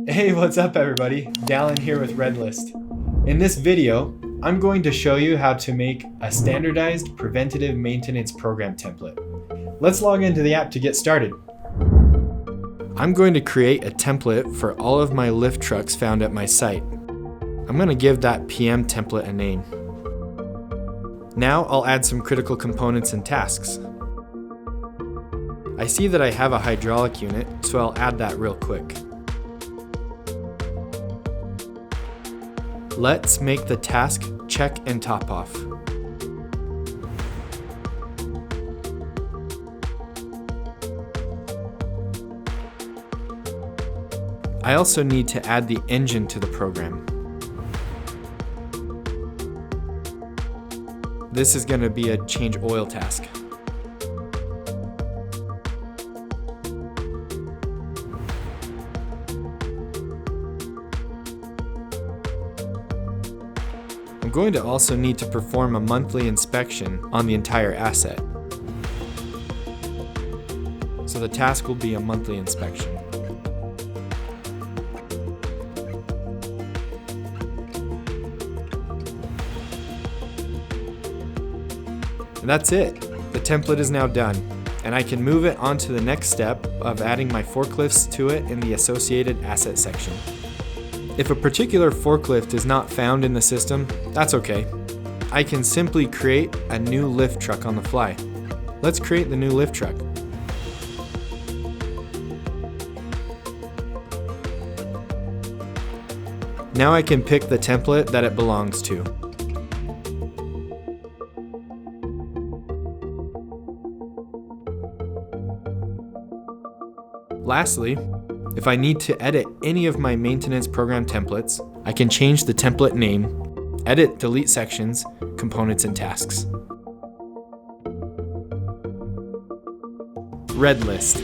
Hey, what's up everybody? Dallin here with Redlist. In this video, I'm going to show you how to make a standardized preventative maintenance program template. Let's log into the app to get started. I'm going to create a template for all of my lift trucks found at my site. I'm going to give that PM template a name. Now I'll add some critical components and tasks. I see that I have a hydraulic unit, so I'll add that real quick. Let's make the task check and top off. I also need to add the engine to the program. This is going to be a change oil task. I'm going to also need to perform a monthly inspection on the entire asset. So the task will be a monthly inspection. And that's it. The template is now done, and I can move it on to the next step of adding my forklifts to it in the associated asset section. If a particular forklift is not found in the system, that's okay. I can simply create a new lift truck on the fly. Let's create the new lift truck. Now I can pick the template that it belongs to. Lastly, if I need to edit any of my maintenance program templates, I can change the template name, edit, delete sections, components, and tasks. Redlist.